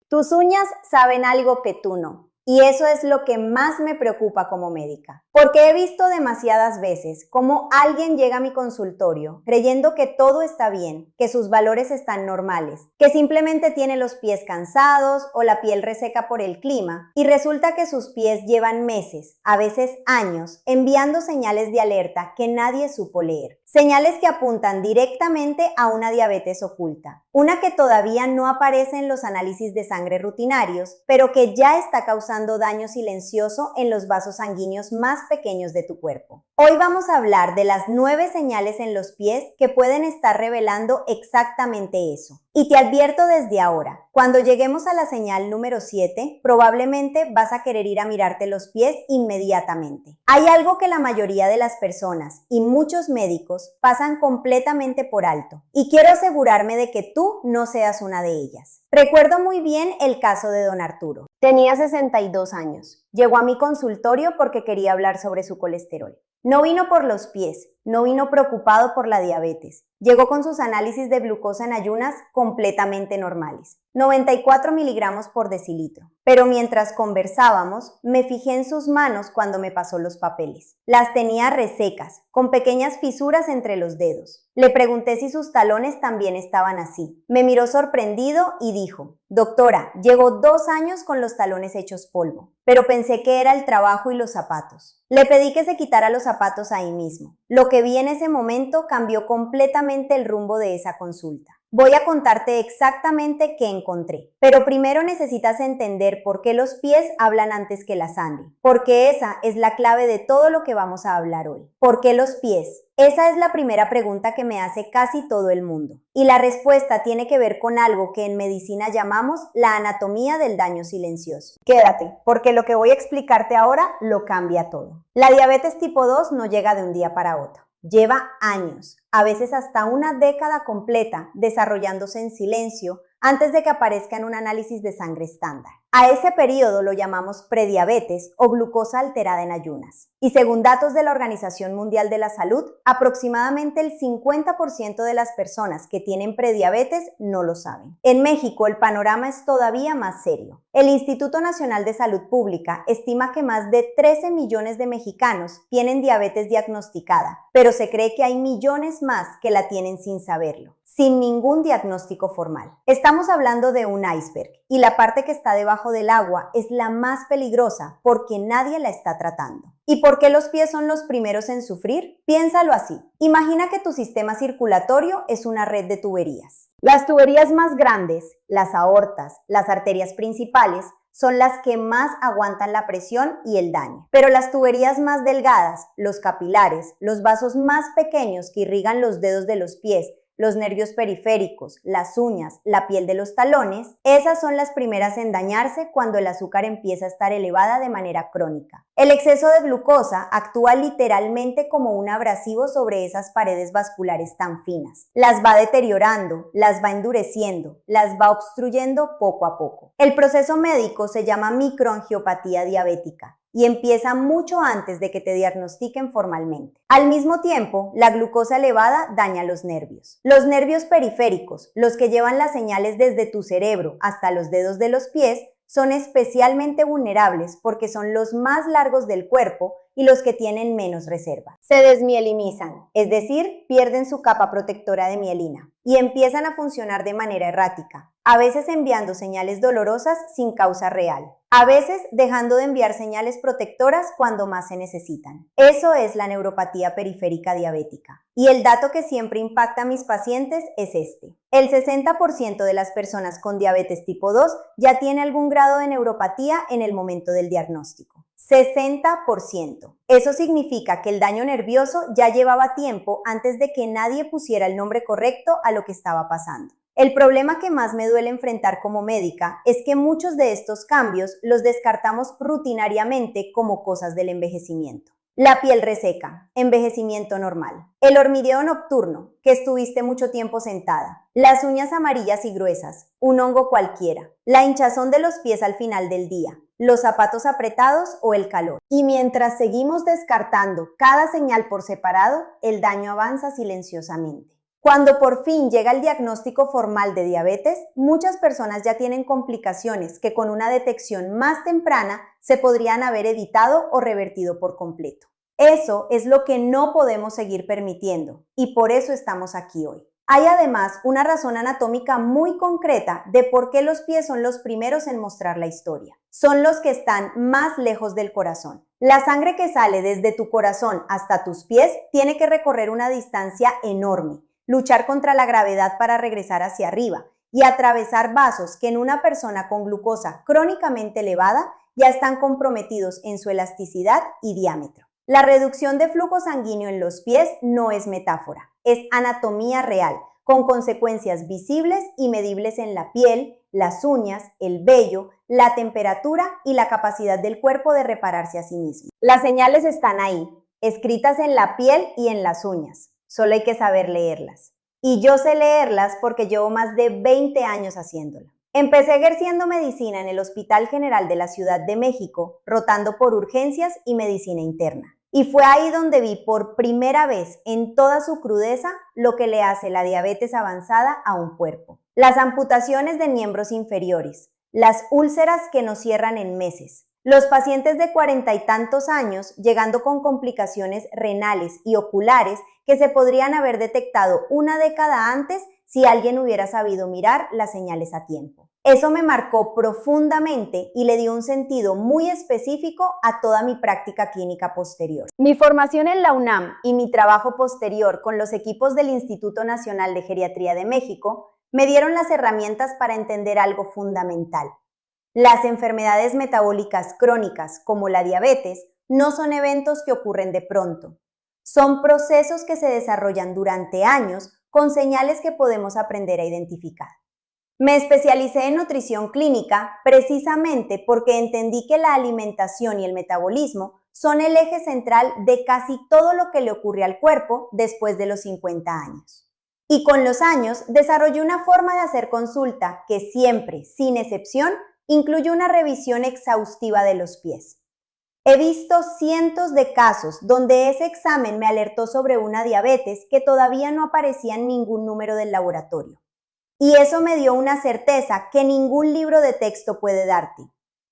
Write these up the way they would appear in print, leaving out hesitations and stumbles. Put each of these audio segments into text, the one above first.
Tus uñas saben algo que tú no. Y eso es lo que más me preocupa como médica, porque he visto demasiadas veces cómo alguien llega a mi consultorio creyendo que todo está bien, que sus valores están normales, que simplemente tiene los pies cansados o la piel reseca por el clima, y resulta que sus pies llevan meses, a veces años, enviando señales de alerta que nadie supo leer. Señales que apuntan directamente a una diabetes oculta, una que todavía no aparece en los análisis de sangre rutinarios, pero que ya está causando daño silencioso en los vasos sanguíneos más pequeños de tu cuerpo. Hoy vamos a hablar de las 9 señales en los pies que pueden estar revelando exactamente eso. Y te advierto desde ahora, cuando lleguemos a la señal número 7, probablemente vas a querer ir a mirarte los pies inmediatamente. Hay algo que la mayoría de las personas y muchos médicos pasan completamente por alto, y quiero asegurarme de que tú no seas una de ellas. Recuerdo muy bien el caso de don Arturo. Tenía 62 años. Llegó a mi consultorio porque quería hablar sobre su colesterol. No vino por los pies, no vino preocupado por la diabetes. Llegó con sus análisis de glucosa en ayunas completamente normales, 94 miligramos por decilitro. Pero mientras conversábamos, me fijé en sus manos cuando me pasó los papeles. Las tenía resecas, con pequeñas fisuras entre los dedos. Le pregunté si sus talones también estaban así. Me miró sorprendido y dijo: doctora, llevo 2 años con los talones hechos polvo, pero pensé que era el trabajo y los zapatos. Le pedí que se quitara los zapatos ahí mismo. Lo que vi en ese momento cambió completamente el rumbo de esa consulta. Voy a contarte exactamente qué encontré, pero primero necesitas entender por qué los pies hablan antes que la sangre, porque esa es la clave de todo lo que vamos a hablar hoy. ¿Por qué los pies? Esa es la primera pregunta que me hace casi todo el mundo, y la respuesta tiene que ver con algo que en medicina llamamos la anatomía del daño silencioso. Quédate, porque lo que voy a explicarte ahora lo cambia todo. La diabetes tipo 2 no llega de un día para otro. Lleva años, a veces hasta una década completa, desarrollándose en silencio antes de que aparezca en un análisis de sangre estándar. A ese periodo lo llamamos prediabetes o glucosa alterada en ayunas. Y según datos de la Organización Mundial de la Salud, aproximadamente el 50% de las personas que tienen prediabetes no lo saben. En México el panorama es todavía más serio. El Instituto Nacional de Salud Pública estima que más de 13 millones de mexicanos tienen diabetes diagnosticada, pero se cree que hay millones más que la tienen sin saberlo, sin ningún diagnóstico formal. Estamos hablando de un iceberg, y la parte que está debajo del agua es la más peligrosa porque nadie la está tratando. ¿Y por qué los pies son los primeros en sufrir? Piénsalo así. Imagina que tu sistema circulatorio es una red de tuberías. Las tuberías más grandes, las aortas, las arterias principales, son las que más aguantan la presión y el daño. Pero las tuberías más delgadas, los capilares, los vasos más pequeños que irrigan los dedos de los pies, los nervios periféricos, las uñas, la piel de los talones, esas son las primeras en dañarse cuando el azúcar empieza a estar elevada de manera crónica. El exceso de glucosa actúa literalmente como un abrasivo sobre esas paredes vasculares tan finas. Las va deteriorando, las va endureciendo, las va obstruyendo poco a poco. El proceso médico se llama microangiopatía diabética y empieza mucho antes de que te diagnostiquen formalmente. Al mismo tiempo, la glucosa elevada daña los nervios. Los nervios periféricos, los que llevan las señales desde tu cerebro hasta los dedos de los pies, son especialmente vulnerables porque son los más largos del cuerpo y los que tienen menos reserva. Se desmielinizan, es decir, pierden su capa protectora de mielina y empiezan a funcionar de manera errática, a veces enviando señales dolorosas sin causa real, a veces dejando de enviar señales protectoras cuando más se necesitan. Eso es la neuropatía periférica diabética. Y el dato que siempre impacta a mis pacientes es este. El 60% de las personas con diabetes tipo 2 ya tiene algún grado de neuropatía en el momento del diagnóstico. 60%. Eso significa que el daño nervioso ya llevaba tiempo antes de que nadie pusiera el nombre correcto a lo que estaba pasando. El problema que más me duele enfrentar como médica es que muchos de estos cambios los descartamos rutinariamente como cosas del envejecimiento. La piel reseca, envejecimiento normal. El hormigueo nocturno, que estuviste mucho tiempo sentada. Las uñas amarillas y gruesas, un hongo cualquiera. La hinchazón de los pies al final del día. Los zapatos apretados o el calor. Y mientras seguimos descartando cada señal por separado, el daño avanza silenciosamente. Cuando por fin llega el diagnóstico formal de diabetes, muchas personas ya tienen complicaciones que con una detección más temprana se podrían haber evitado o revertido por completo. Eso es lo que no podemos seguir permitiendo y por eso estamos aquí hoy. Hay además una razón anatómica muy concreta de por qué los pies son los primeros en mostrar la historia. Son los que están más lejos del corazón. La sangre que sale desde tu corazón hasta tus pies tiene que recorrer una distancia enorme, luchar contra la gravedad para regresar hacia arriba y atravesar vasos que en una persona con glucosa crónicamente elevada ya están comprometidos en su elasticidad y diámetro. La reducción de flujo sanguíneo en los pies no es metáfora, es anatomía real, con consecuencias visibles y medibles en la piel, las uñas, el vello, la temperatura y la capacidad del cuerpo de repararse a sí mismo. Las señales están ahí, escritas en la piel y en las uñas. Solo hay que saber leerlas. Y yo sé leerlas porque llevo más de 20 años haciéndolo. Empecé ejerciendo medicina en el Hospital General de la Ciudad de México, rotando por urgencias y medicina interna. Y fue ahí donde vi por primera vez en toda su crudeza lo que le hace la diabetes avanzada a un cuerpo. Las amputaciones de miembros inferiores, las úlceras que nos cierran en meses, los pacientes de 40 y tantos años llegando con complicaciones renales y oculares que se podrían haber detectado una década antes si alguien hubiera sabido mirar las señales a tiempo. Eso me marcó profundamente y le dio un sentido muy específico a toda mi práctica clínica posterior. Mi formación en la UNAM y mi trabajo posterior con los equipos del Instituto Nacional de Geriatría de México me dieron las herramientas para entender algo fundamental. Las enfermedades metabólicas crónicas, como la diabetes, no son eventos que ocurren de pronto. Son procesos que se desarrollan durante años con señales que podemos aprender a identificar. Me especialicé en nutrición clínica precisamente porque entendí que la alimentación y el metabolismo son el eje central de casi todo lo que le ocurre al cuerpo después de los 50 años. Y con los años desarrollé una forma de hacer consulta que siempre, sin excepción, incluye una revisión exhaustiva de los pies. He visto cientos de casos donde ese examen me alertó sobre una diabetes que todavía no aparecía en ningún número del laboratorio. Y eso me dio una certeza que ningún libro de texto puede darte.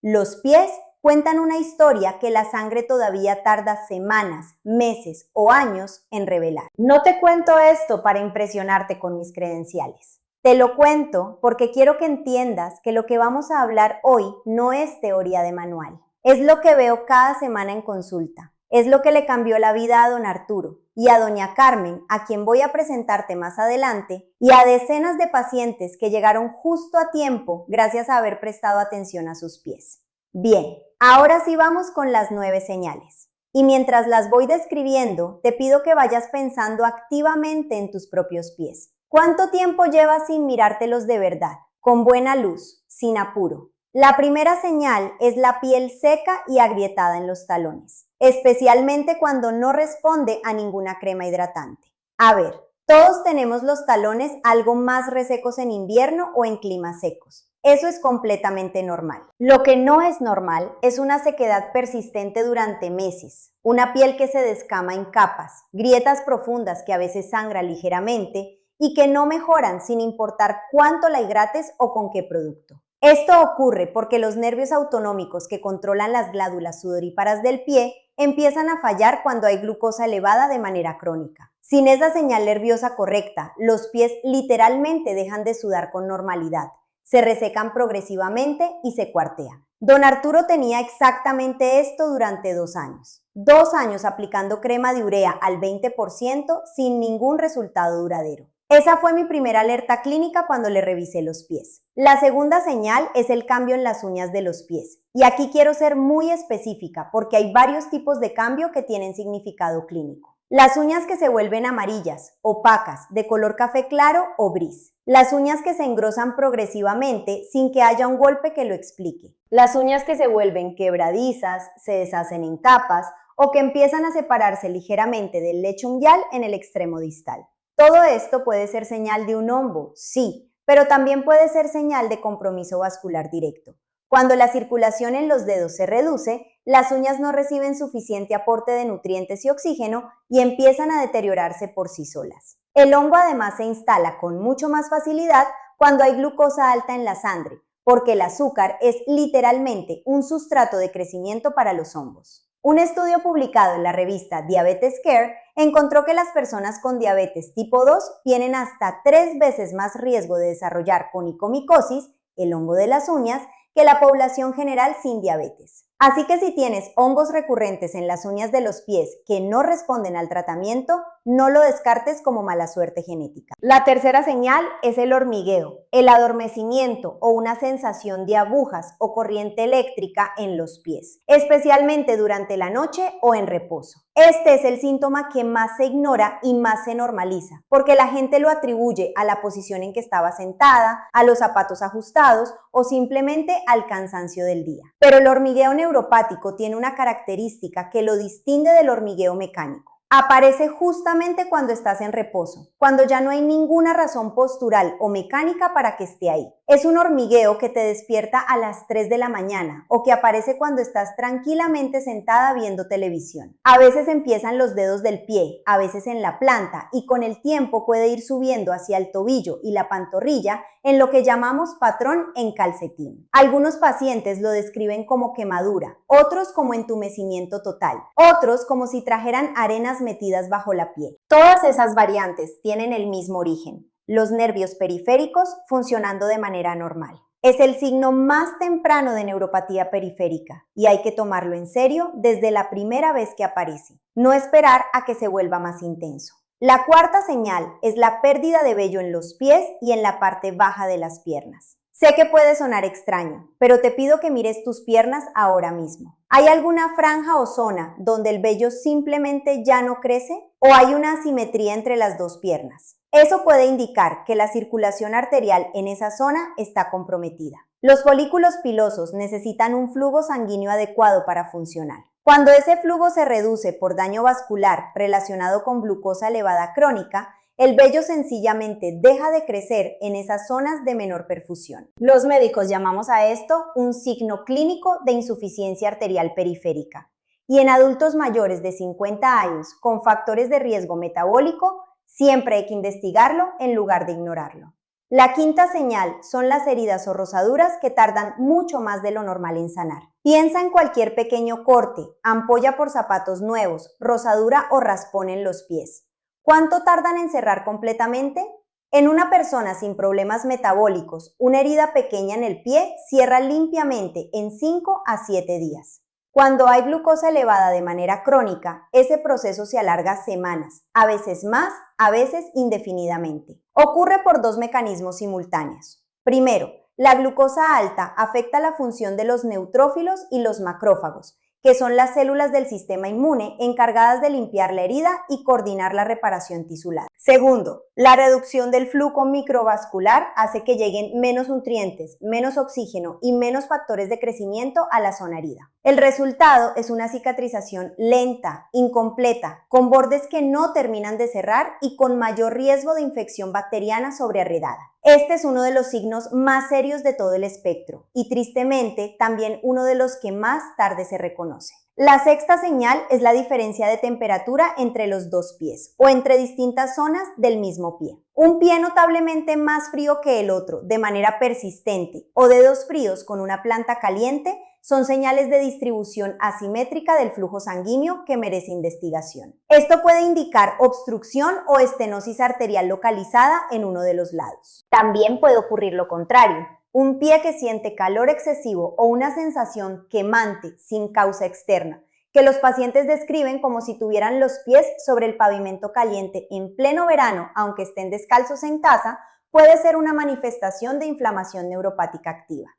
Los pies cuentan una historia que la sangre todavía tarda semanas, meses o años en revelar. No te cuento esto para impresionarte con mis credenciales. Te lo cuento porque quiero que entiendas que lo que vamos a hablar hoy no es teoría de manual. Es lo que veo cada semana en consulta. Es lo que le cambió la vida a don Arturo y a doña Carmen, a quien voy a presentarte más adelante, y a decenas de pacientes que llegaron justo a tiempo gracias a haber prestado atención a sus pies. Bien, ahora sí vamos con las 9 señales. Y mientras las voy describiendo, te pido que vayas pensando activamente en tus propios pies. ¿Cuánto tiempo llevas sin mirártelos de verdad? Con buena luz, sin apuro. La primera señal es la piel seca y agrietada en los talones, especialmente cuando no responde a ninguna crema hidratante. A ver, todos tenemos los talones algo más resecos en invierno o en climas secos. Eso es completamente normal. Lo que no es normal es una sequedad persistente durante meses, una piel que se descama en capas, grietas profundas que a veces sangran ligeramente y que no mejoran sin importar cuánto la hidrates o con qué producto. Esto ocurre porque los nervios autonómicos que controlan las glándulas sudoríparas del pie empiezan a fallar cuando hay glucosa elevada de manera crónica. Sin esa señal nerviosa correcta, los pies literalmente dejan de sudar con normalidad, se resecan progresivamente y se cuartean. Don Arturo tenía exactamente esto durante 2 años. 2 años aplicando crema de urea al 20% sin ningún resultado duradero. Esa fue mi primera alerta clínica cuando le revisé los pies. La segunda señal es el cambio en las uñas de los pies. Y aquí quiero ser muy específica porque hay varios tipos de cambio que tienen significado clínico. Las uñas que se vuelven amarillas, opacas, de color café claro o gris. Las uñas que se engrosan progresivamente sin que haya un golpe que lo explique. Las uñas que se vuelven quebradizas, se deshacen en capas o que empiezan a separarse ligeramente del lecho unguial en el extremo distal. Todo esto puede ser señal de un hongo, sí, pero también puede ser señal de compromiso vascular directo. Cuando la circulación en los dedos se reduce, las uñas no reciben suficiente aporte de nutrientes y oxígeno y empiezan a deteriorarse por sí solas. El hongo además se instala con mucho más facilidad cuando hay glucosa alta en la sangre, porque el azúcar es literalmente un sustrato de crecimiento para los hongos. Un estudio publicado en la revista Diabetes Care encontró que las personas con diabetes tipo 2 tienen hasta 3 veces más riesgo de desarrollar onicomicosis, el hongo de las uñas, que la población general sin diabetes. Así que si tienes hongos recurrentes en las uñas de los pies que no responden al tratamiento, no lo descartes como mala suerte genética. La tercera señal es el hormigueo, el adormecimiento o una sensación de agujas o corriente eléctrica en los pies, especialmente durante la noche o en reposo. Este es el síntoma que más se ignora y más se normaliza, porque la gente lo atribuye a la posición en que estaba sentada, a los zapatos ajustados o simplemente al cansancio del día. Pero el hormigueo neuropático tiene una característica que lo distingue del hormigueo mecánico. Aparece justamente cuando estás en reposo, cuando ya no hay ninguna razón postural o mecánica para que esté ahí. Es un hormigueo que te despierta a las 3 de la mañana o que aparece cuando estás tranquilamente sentada viendo televisión. A veces empiezan los dedos del pie, a veces en la planta y con el tiempo puede ir subiendo hacia el tobillo y la pantorrilla en lo que llamamos patrón en calcetín. Algunos pacientes lo describen como quemadura, otros como entumecimiento total, otros como si trajeran arenas metidas bajo la piel. Todas esas variantes tienen el mismo origen, los nervios periféricos funcionando de manera normal. Es el signo más temprano de neuropatía periférica y hay que tomarlo en serio desde la primera vez que aparece, no esperar a que se vuelva más intenso. La cuarta señal es la pérdida de vello en los pies y en la parte baja de las piernas. Sé que puede sonar extraño, pero te pido que mires tus piernas ahora mismo. ¿Hay alguna franja o zona donde el vello simplemente ya no crece? ¿O hay una asimetría entre las dos piernas? Eso puede indicar que la circulación arterial en esa zona está comprometida. Los folículos pilosos necesitan un flujo sanguíneo adecuado para funcionar. Cuando ese flujo se reduce por daño vascular relacionado con glucosa elevada crónica, el vello sencillamente deja de crecer en esas zonas de menor perfusión. Los médicos llamamos a esto un signo clínico de insuficiencia arterial periférica. Y en adultos mayores de 50 años con factores de riesgo metabólico, siempre hay que investigarlo en lugar de ignorarlo. La quinta señal son las heridas o rosaduras que tardan mucho más de lo normal en sanar. Piensa en cualquier pequeño corte, ampolla por zapatos nuevos, rosadura o raspón en los pies. ¿Cuánto tardan en cerrar completamente? En una persona sin problemas metabólicos, una herida pequeña en el pie cierra limpiamente en 5 a 7 días. Cuando hay glucosa elevada de manera crónica, ese proceso se alarga semanas, a veces más, a veces indefinidamente. Ocurre por dos mecanismos simultáneos. Primero, la glucosa alta afecta la función de los neutrófilos y los macrófagos, que son las células del sistema inmune encargadas de limpiar la herida y coordinar la reparación tisular. Segundo, la reducción del flujo microvascular hace que lleguen menos nutrientes, menos oxígeno y menos factores de crecimiento a la zona herida. El resultado es una cicatrización lenta, incompleta, con bordes que no terminan de cerrar y con mayor riesgo de infección bacteriana sobrearredada. Este es uno de los signos más serios de todo el espectro y tristemente también uno de los que más tarde se reconoce. La sexta señal es la diferencia de temperatura entre los dos pies o entre distintas zonas del mismo pie. Un pie notablemente más frío que el otro de manera persistente o dedos fríos con una planta caliente son señales de distribución asimétrica del flujo sanguíneo que merece investigación. Esto puede indicar obstrucción o estenosis arterial localizada en uno de los lados. También puede ocurrir lo contrario. Un pie que siente calor excesivo o una sensación quemante sin causa externa, que los pacientes describen como si tuvieran los pies sobre el pavimento caliente en pleno verano, aunque estén descalzos en casa, puede ser una manifestación de inflamación neuropática activa.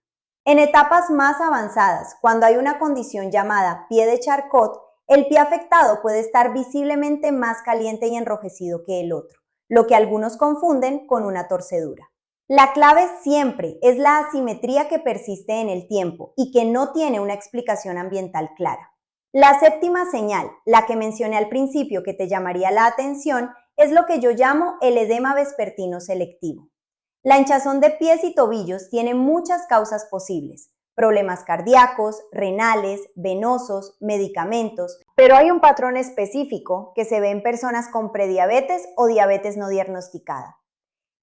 En etapas más avanzadas, cuando hay una condición llamada pie de Charcot, el pie afectado puede estar visiblemente más caliente y enrojecido que el otro, lo que algunos confunden con una torcedura. La clave siempre es la asimetría que persiste en el tiempo y que no tiene una explicación ambiental clara. La séptima señal, la que mencioné al principio que te llamaría la atención, es lo que yo llamo el edema vespertino selectivo. La hinchazón de pies y tobillos tiene muchas causas posibles: problemas cardíacos, renales, venosos, medicamentos, pero hay un patrón específico que se ve en personas con prediabetes o diabetes no diagnosticada.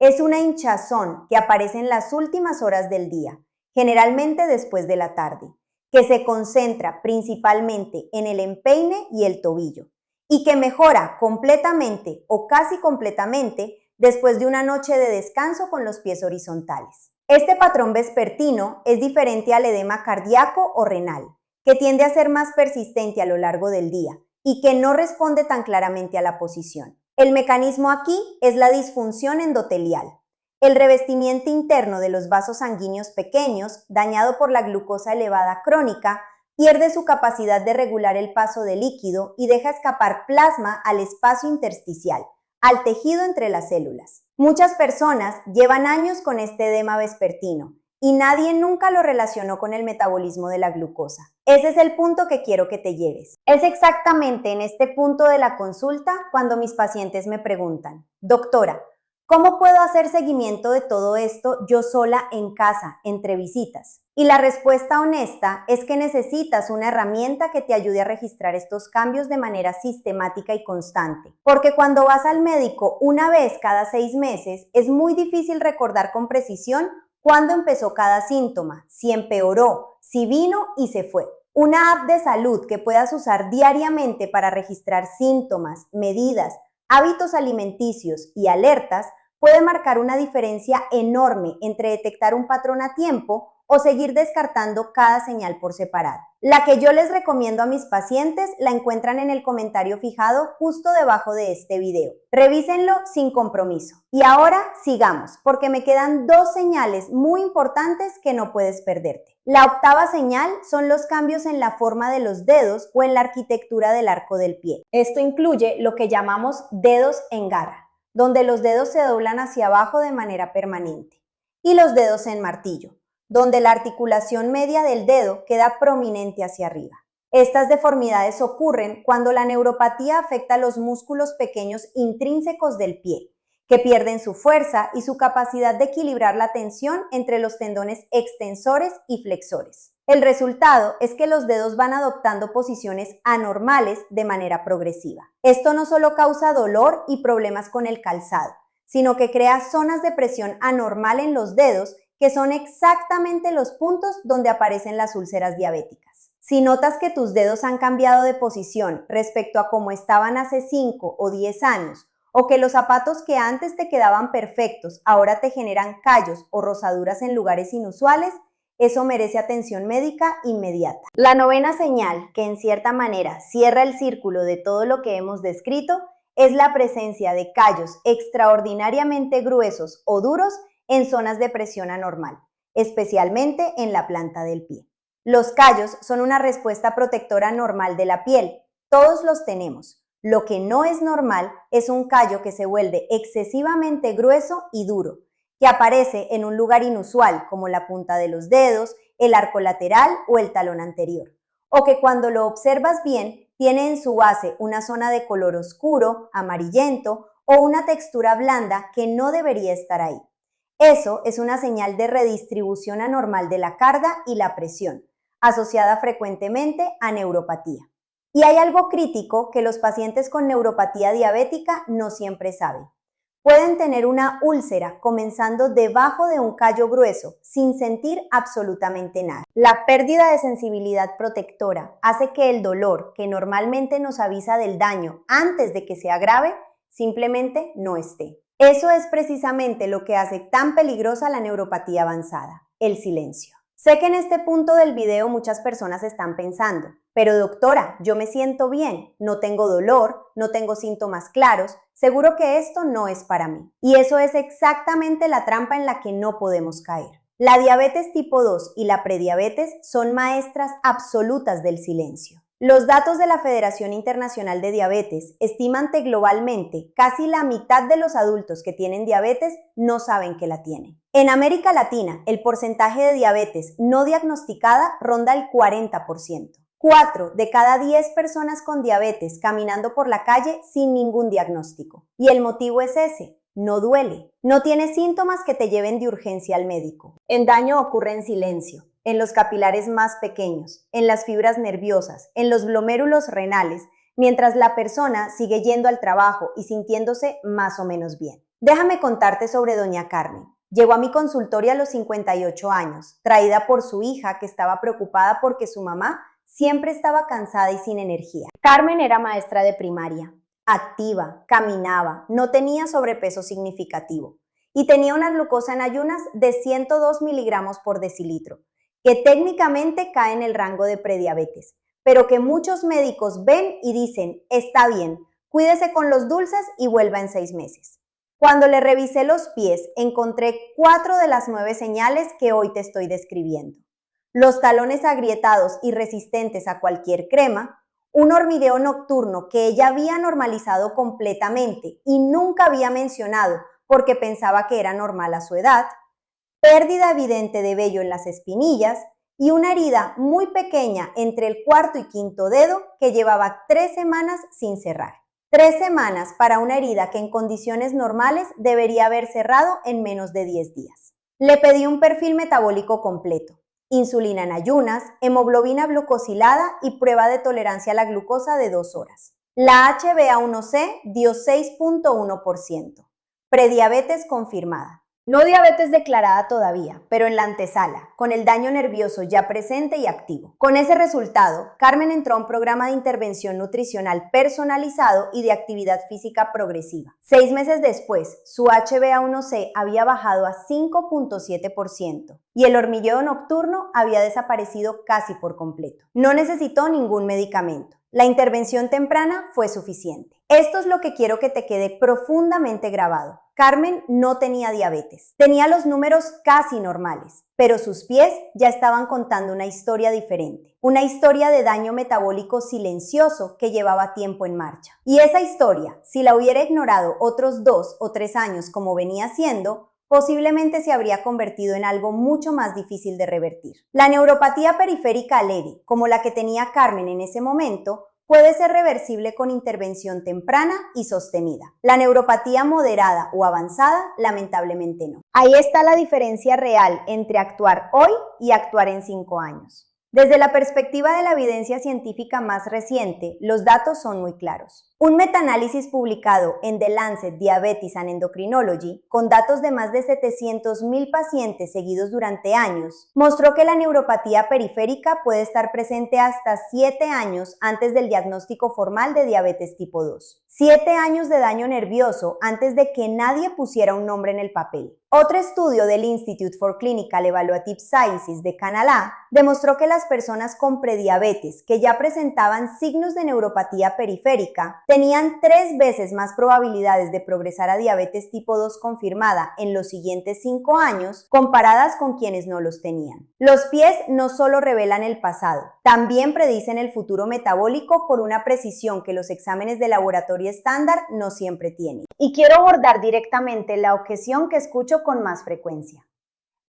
Es una hinchazón que aparece en las últimas horas del día, generalmente después de la tarde, que se concentra principalmente en el empeine y el tobillo, y que mejora completamente o casi completamente después de una noche de descanso con los pies horizontales. Este patrón vespertino es diferente al edema cardíaco o renal, que tiende a ser más persistente a lo largo del día y que no responde tan claramente a la posición. El mecanismo aquí es la disfunción endotelial. El revestimiento interno de los vasos sanguíneos pequeños, dañado por la glucosa elevada crónica, pierde su capacidad de regular el paso de líquido y deja escapar plasma al espacio intersticial, al tejido entre las células. Muchas personas llevan años con este edema vespertino y nadie nunca lo relacionó con el metabolismo de la glucosa. Ese es el punto que quiero que te lleves. Es exactamente en este punto de la consulta cuando mis pacientes me preguntan: doctora, ¿cómo puedo hacer seguimiento de todo esto yo sola en casa, entre visitas? Y la respuesta honesta es que necesitas una herramienta que te ayude a registrar estos cambios de manera sistemática y constante. Porque cuando vas al médico una vez cada 6 meses, es muy difícil recordar con precisión cuándo empezó cada síntoma, si empeoró, si vino y se fue. Una app de salud que puedas usar diariamente para registrar síntomas, medidas, hábitos alimenticios y alertas puede marcar una diferencia enorme entre detectar un patrón a tiempo o seguir descartando cada señal por separado. La que yo les recomiendo a mis pacientes la encuentran en el comentario fijado justo debajo de este video. Revísenlo sin compromiso. Y ahora sigamos, porque me quedan 2 señales muy importantes que no puedes perderte. La octava señal son los cambios en la forma de los dedos o en la arquitectura del arco del pie. Esto incluye lo que llamamos dedos en garra, donde los dedos se doblan hacia abajo de manera permanente, y los dedos en martillo, donde la articulación media del dedo queda prominente hacia arriba. Estas deformidades ocurren cuando la neuropatía afecta a los músculos pequeños intrínsecos del pie, que pierden su fuerza y su capacidad de equilibrar la tensión entre los tendones extensores y flexores. El resultado es que los dedos van adoptando posiciones anormales de manera progresiva. Esto no solo causa dolor y problemas con el calzado, sino que crea zonas de presión anormal en los dedos que son exactamente los puntos donde aparecen las úlceras diabéticas. Si notas que tus dedos han cambiado de posición respecto a cómo estaban hace 5 o 10 años, o que los zapatos que antes te quedaban perfectos ahora te generan callos o rosaduras en lugares inusuales, eso merece atención médica inmediata. La novena señal, que en cierta manera cierra el círculo de todo lo que hemos descrito, es la presencia de callos extraordinariamente gruesos o duros en zonas de presión anormal, especialmente en la planta del pie. Los callos son una respuesta protectora normal de la piel. Todos los tenemos. Lo que no es normal es un callo que se vuelve excesivamente grueso y duro, que aparece en un lugar inusual como la punta de los dedos, el arco lateral o el talón anterior, o que cuando lo observas bien tiene en su base una zona de color oscuro, amarillento o una textura blanda que no debería estar ahí. Eso es una señal de redistribución anormal de la carga y la presión, asociada frecuentemente a neuropatía. Y hay algo crítico que los pacientes con neuropatía diabética no siempre saben. Pueden tener una úlcera comenzando debajo de un callo grueso sin sentir absolutamente nada. La pérdida de sensibilidad protectora hace que el dolor, que normalmente nos avisa del daño antes de que sea grave, simplemente no esté. Eso es precisamente lo que hace tan peligrosa la neuropatía avanzada, el silencio. Sé que en este punto del video muchas personas están pensando, pero doctora, yo me siento bien, no tengo dolor, no tengo síntomas claros, seguro que esto no es para mí. Y eso es exactamente la trampa en la que no podemos caer. La diabetes tipo 2 y la prediabetes son maestras absolutas del silencio. Los datos de la Federación Internacional de Diabetes estiman que globalmente casi la mitad de los adultos que tienen diabetes no saben que la tienen. En América Latina, el porcentaje de diabetes no diagnosticada ronda el 40%. 4 de cada 10 personas con diabetes caminando por la calle sin ningún diagnóstico. Y el motivo es ese: no duele, no tienes síntomas que te lleven de urgencia al médico. El daño ocurre en silencio. en los capilares más pequeños, en las fibras nerviosas, en los glomérulos renales, mientras la persona sigue yendo al trabajo y sintiéndose más o menos bien. Déjame contarte sobre doña Carmen. Llegó a mi consultorio a los 58 años, traída por su hija que estaba preocupada porque su mamá siempre estaba cansada y sin energía. Carmen era maestra de primaria, activa, caminaba, no tenía sobrepeso significativo y tenía una glucosa en ayunas de 102 miligramos por decilitro, que técnicamente cae en el rango de prediabetes, pero que muchos médicos ven y dicen, está bien, cuídese con los dulces y vuelva en 6 meses. Cuando le revisé los pies, encontré 4 de las 9 señales que hoy te estoy describiendo. Los talones agrietados y resistentes a cualquier crema, un hormigueo nocturno que ella había normalizado completamente y nunca había mencionado porque pensaba que era normal a su edad, pérdida evidente de vello en las espinillas y una herida muy pequeña entre el cuarto y quinto dedo que llevaba 3 semanas sin cerrar. 3 semanas para una herida que en condiciones normales debería haber cerrado en menos de 10 días. Le pedí un perfil metabólico completo, insulina en ayunas, hemoglobina glucosilada y prueba de tolerancia a la glucosa de 2 horas. La HbA1c dio 6.1%, prediabetes confirmada. No diabetes declarada todavía, pero en la antesala, con el daño nervioso ya presente y activo. Con ese resultado, Carmen entró a un programa de intervención nutricional personalizado y de actividad física progresiva. 6 meses después, su HbA1c había bajado a 5.7% y el hormigueo nocturno había desaparecido casi por completo. No necesitó ningún medicamento. La intervención temprana fue suficiente. Esto es lo que quiero que te quede profundamente grabado. Carmen no tenía diabetes, tenía los números casi normales, pero sus pies ya estaban contando una historia diferente, una historia de daño metabólico silencioso que llevaba tiempo en marcha. Y esa historia, si la hubiera ignorado otros 2 o 3 años como venía haciendo, posiblemente se habría convertido en algo mucho más difícil de revertir. La neuropatía periférica leve, como la que tenía Carmen en ese momento, puede ser reversible con intervención temprana y sostenida. La neuropatía moderada o avanzada, lamentablemente no. Ahí está la diferencia real entre actuar hoy y actuar en 5 años. Desde la perspectiva de la evidencia científica más reciente, los datos son muy claros. Un metaanálisis publicado en The Lancet Diabetes and Endocrinology, con datos de más de 700,000 pacientes seguidos durante años, mostró que la neuropatía periférica puede estar presente hasta 7 años antes del diagnóstico formal de diabetes tipo 2. 7 años de daño nervioso antes de que nadie pusiera un nombre en el papel. Otro estudio del Institute for Clinical Evaluative Sciences de Canadá demostró que las personas con prediabetes que ya presentaban signos de neuropatía periférica tenían 3 veces más probabilidades de progresar a diabetes tipo 2 confirmada en los siguientes 5 años comparadas con quienes no los tenían. Los pies no solo revelan el pasado, también predicen el futuro metabólico con una precisión que los exámenes de laboratorio estándar no siempre tienen. Y quiero abordar directamente la objeción que escucho con más frecuencia.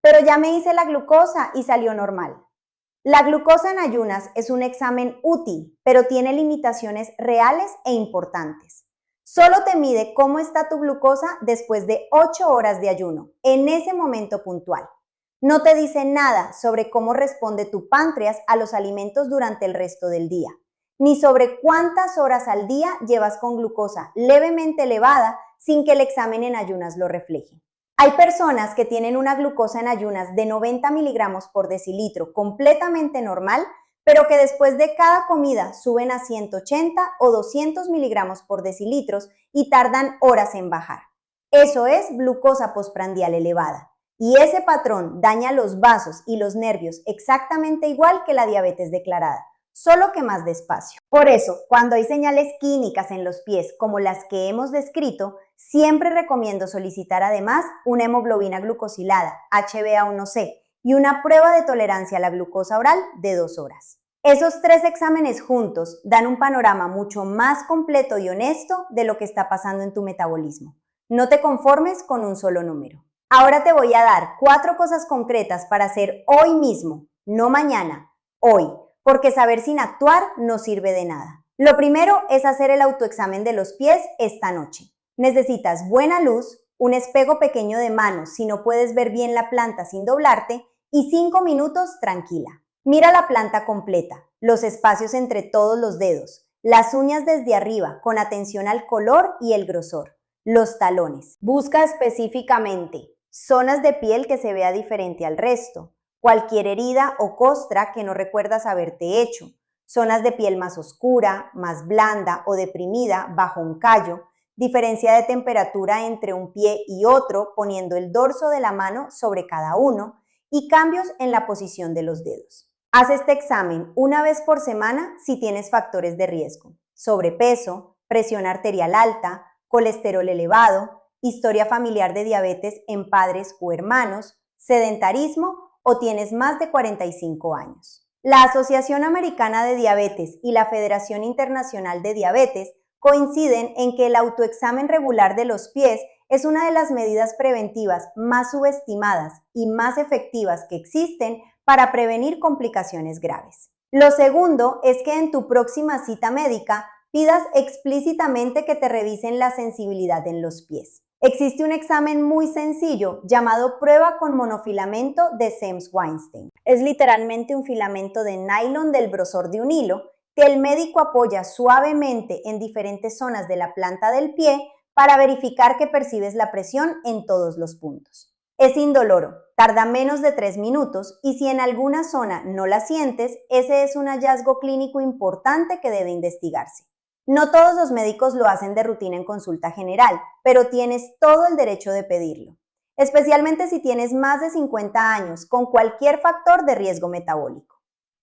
Pero ya me hice la glucosa y salió normal. La glucosa en ayunas es un examen útil, pero tiene limitaciones reales e importantes. Solo te mide cómo está tu glucosa después de 8 horas de ayuno, en ese momento puntual. No te dice nada sobre cómo responde tu páncreas a los alimentos durante el resto del día, ni sobre cuántas horas al día llevas con glucosa levemente elevada sin que el examen en ayunas lo refleje. Hay personas que tienen una glucosa en ayunas de 90 miligramos por decilitro completamente normal, pero que después de cada comida suben a 180 o 200 miligramos por decilitros y tardan horas en bajar. Eso es glucosa postprandial elevada. Y ese patrón daña los vasos y los nervios exactamente igual que la diabetes declarada, solo que más despacio. Por eso, cuando hay señales clínicas en los pies como las que hemos descrito, siempre recomiendo solicitar además una hemoglobina glucosilada, HbA1c, y una prueba de tolerancia a la glucosa oral de 2 horas. Esos 3 exámenes juntos dan un panorama mucho más completo y honesto de lo que está pasando en tu metabolismo. No te conformes con un solo número. Ahora te voy a dar 4 cosas concretas para hacer hoy mismo, no mañana, hoy, porque saber sin actuar no sirve de nada. Lo primero es hacer el autoexamen de los pies esta noche. Necesitas buena luz, un espejo pequeño de mano si no puedes ver bien la planta sin doblarte y 5 minutos tranquila. Mira la planta completa, los espacios entre todos los dedos, las uñas desde arriba con atención al color y el grosor, los talones. Busca específicamente zonas de piel que se vea diferente al resto, cualquier herida o costra que no recuerdas haberte hecho, zonas de piel más oscura, más blanda o deprimida bajo un callo, diferencia de temperatura entre un pie y otro poniendo el dorso de la mano sobre cada uno y cambios en la posición de los dedos. Haz este examen una vez por semana si tienes factores de riesgo: sobrepeso, presión arterial alta, colesterol elevado, historia familiar de diabetes en padres o hermanos, sedentarismo o tienes más de 45 años. La Asociación Americana de Diabetes y la Federación Internacional de Diabetes coinciden en que el autoexamen regular de los pies es una de las medidas preventivas más subestimadas y más efectivas que existen para prevenir complicaciones graves. Lo segundo es que en tu próxima cita médica pidas explícitamente que te revisen la sensibilidad en los pies. Existe un examen muy sencillo llamado prueba con monofilamento de Semmes-Weinstein. Es literalmente un filamento de nylon del grosor de un hilo que el médico apoya suavemente en diferentes zonas de la planta del pie para verificar que percibes la presión en todos los puntos. Es indoloro, tarda menos de 3 minutos y si en alguna zona no la sientes, ese es un hallazgo clínico importante que debe investigarse. No todos los médicos lo hacen de rutina en consulta general, pero tienes todo el derecho de pedirlo, especialmente si tienes más de 50 años con cualquier factor de riesgo metabólico.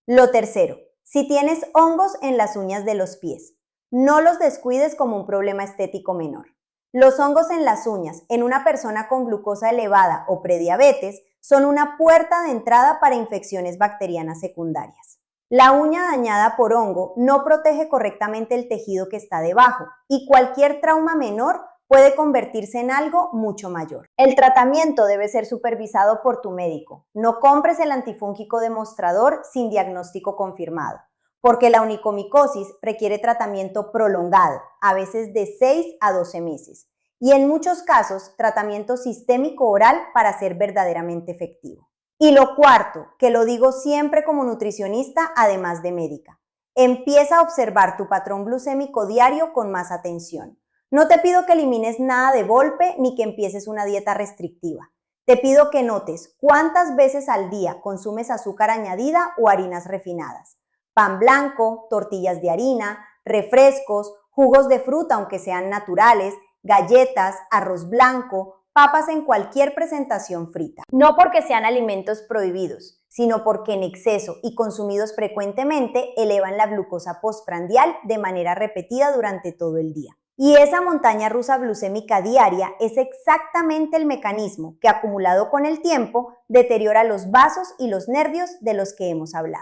Lo tercero, si tienes hongos en las uñas de los pies, no los descuides como un problema estético menor. Los hongos en las uñas en una persona con glucosa elevada o prediabetes son una puerta de entrada para infecciones bacterianas secundarias. La uña dañada por hongo no protege correctamente el tejido que está debajo y cualquier trauma menor puede convertirse en algo mucho mayor. El tratamiento debe ser supervisado por tu médico. No compres el antifúngico demostrador sin diagnóstico confirmado, porque la onicomicosis requiere tratamiento prolongado, a veces de 6 a 12 meses, y en muchos casos tratamiento sistémico oral para ser verdaderamente efectivo. Y lo cuarto, que lo digo siempre como nutricionista, además de médica, empieza a observar tu patrón glucémico diario con más atención. No te pido que elimines nada de golpe ni que empieces una dieta restrictiva. Te pido que notes cuántas veces al día consumes azúcar añadida o harinas refinadas, pan blanco, tortillas de harina, refrescos, jugos de fruta aunque sean naturales, galletas, arroz blanco, papas en cualquier presentación frita. No porque sean alimentos prohibidos, sino porque en exceso y consumidos frecuentemente elevan la glucosa postprandial de manera repetida durante todo el día. Y esa montaña rusa glucémica diaria es exactamente el mecanismo que, acumulado con el tiempo, deteriora los vasos y los nervios de los que hemos hablado.